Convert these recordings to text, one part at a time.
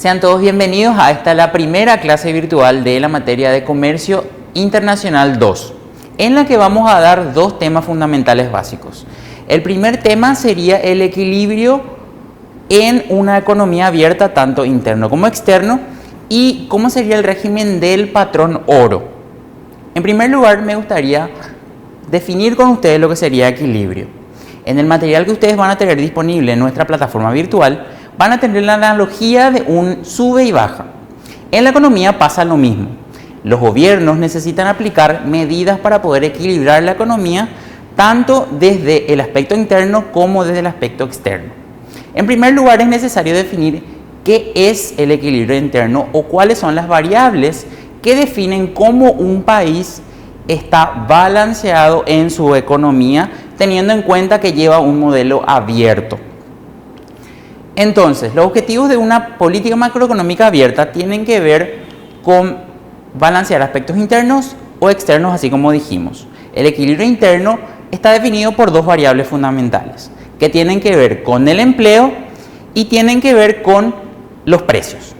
Sean todos bienvenidos a la primera clase virtual de la materia de Comercio Internacional 2, en la que vamos a dar dos temas fundamentales básicos. El primer tema sería el equilibrio en una economía abierta, tanto interno como externo, y cómo sería el régimen del patrón oro. En primer lugar, me gustaría definir con ustedes lo que sería equilibrio. En el material que ustedes van a tener disponible en nuestra plataforma virtual, van a tener la analogía de un sube y baja. En la economía pasa lo mismo. Los gobiernos necesitan aplicar medidas para poder equilibrar la economía, tanto desde el aspecto interno como desde el aspecto externo. En primer lugar, es necesario definir qué es el equilibrio interno o cuáles son las variables que definen cómo un país está balanceado en su economía, teniendo en cuenta que lleva un modelo abierto. Entonces, los objetivos de una política macroeconómica abierta tienen que ver con balancear aspectos internos o externos, así como dijimos. El equilibrio interno está definido por dos variables fundamentales, que tienen que ver con el empleo y tienen que ver con los precios.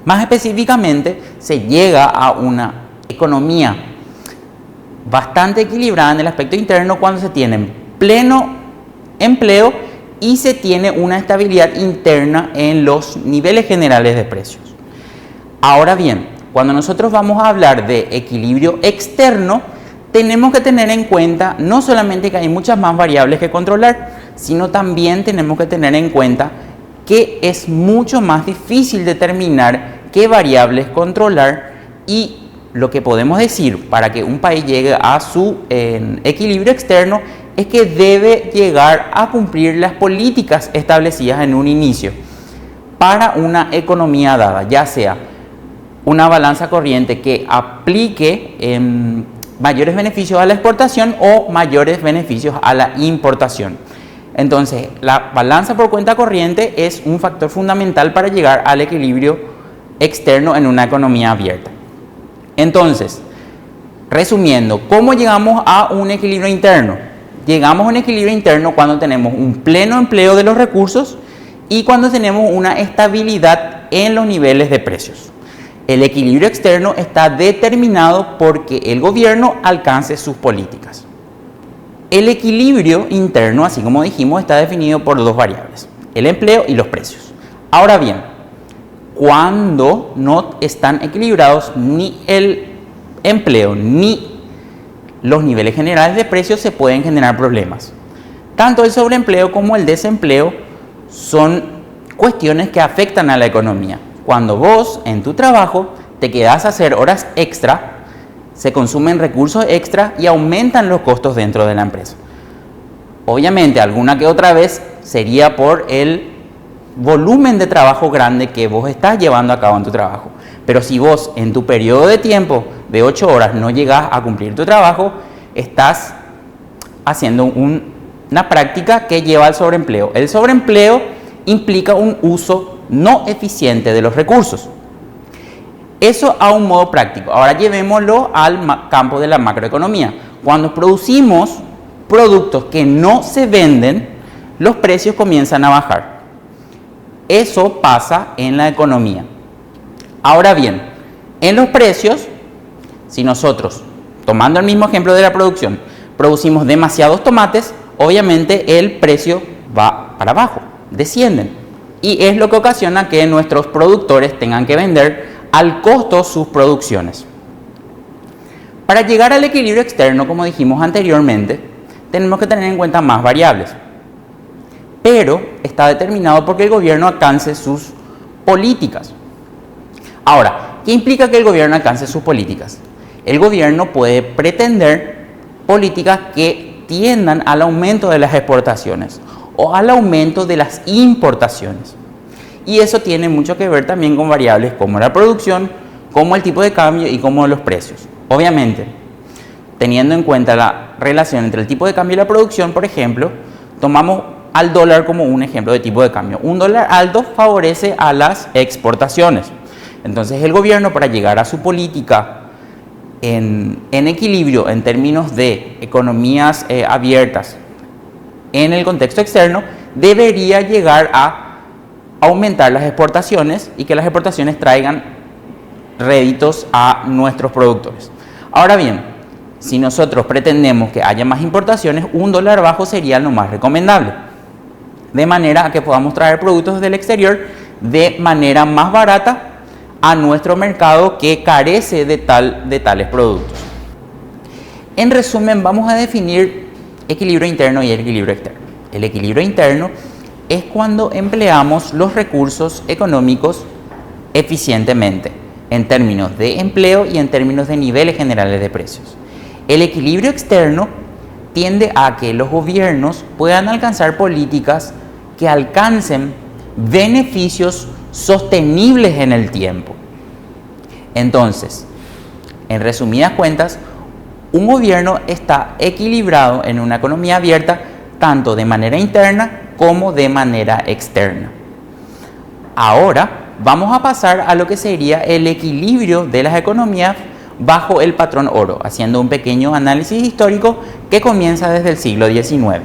Más específicamente, se llega a una economía bastante equilibrada en el aspecto interno cuando se tiene pleno empleo y se tiene una estabilidad interna en los niveles generales de precios. Ahora bien, cuando nosotros vamos a hablar de equilibrio externo, tenemos que tener en cuenta no solamente que hay muchas más variables que controlar, sino también tenemos que tener en cuenta que es mucho más difícil determinar qué variables controlar, y lo que podemos decir para que un país llegue a su equilibrio externo es que debe llegar a cumplir las políticas establecidas en un inicio para una economía dada, ya sea una balanza corriente que aplique mayores beneficios a la exportación o mayores beneficios a la importación. Entonces, la balanza por cuenta corriente es un factor fundamental para llegar al equilibrio externo en una economía abierta. Entonces, resumiendo, ¿cómo llegamos a un equilibrio interno? Llegamos a un equilibrio interno cuando tenemos un pleno empleo de los recursos y cuando tenemos una estabilidad en los niveles de precios. El equilibrio externo está determinado porque el gobierno alcance sus políticas. El equilibrio interno, así como dijimos, está definido por dos variables, el empleo y los precios. Ahora bien, cuando no están equilibrados ni el empleo ni los niveles generales de precios, se pueden generar problemas. Tanto el sobreempleo como el desempleo son cuestiones que afectan a la economía. Cuando vos en tu trabajo te quedás a hacer horas extra, se consumen recursos extra y aumentan los costos dentro de la empresa. Obviamente, alguna que otra vez sería por el volumen de trabajo grande que vos estás llevando a cabo en tu trabajo. Pero si vos en tu periodo de tiempo de 8 horas no llegás a cumplir tu trabajo, estás haciendo una práctica que lleva al sobreempleo. El sobreempleo implica un uso no eficiente de los recursos. Eso a un modo práctico. Ahora llevémoslo al campo de la macroeconomía. Cuando producimos productos que no se venden, los precios comienzan a bajar. Eso pasa en la economía. Ahora bien, en los precios, si nosotros, tomando el mismo ejemplo de la producción, producimos demasiados tomates, obviamente el precio va para abajo, descienden. Y es lo que ocasiona que nuestros productores tengan que vender al costo sus producciones. Para llegar al equilibrio externo, como dijimos anteriormente, tenemos que tener en cuenta más variables. Pero está determinado porque el gobierno alcance sus políticas. Ahora, ¿qué implica que el gobierno alcance sus políticas? El gobierno puede pretender políticas que tiendan al aumento de las exportaciones o al aumento de las importaciones. Y eso tiene mucho que ver también con variables como la producción, como el tipo de cambio y como los precios. Obviamente, teniendo en cuenta la relación entre el tipo de cambio y la producción, por ejemplo, tomamos al dólar como un ejemplo de tipo de cambio. Un dólar alto favorece a las exportaciones. Entonces el gobierno, para llegar a su política en equilibrio en términos de economías abiertas en el contexto externo, debería llegar a aumentar las exportaciones y que las exportaciones traigan réditos a nuestros productores. Ahora bien, si nosotros pretendemos que haya más importaciones, $1 bajo sería lo más recomendable, de manera a que podamos traer productos del exterior de manera más barata a nuestro mercado que carece de tales productos. En resumen, vamos a definir equilibrio interno y el equilibrio externo. El equilibrio interno es cuando empleamos los recursos económicos eficientemente, en términos de empleo y en términos de niveles generales de precios. El equilibrio externo tiende a que los gobiernos puedan alcanzar políticas que alcancen beneficios sostenibles en el tiempo. Entonces, en resumidas cuentas, un gobierno está equilibrado en una economía abierta tanto de manera interna como de manera externa. Ahora vamos a pasar a lo que sería el equilibrio de las economías bajo el patrón oro, haciendo un pequeño análisis histórico que comienza desde el siglo XIX.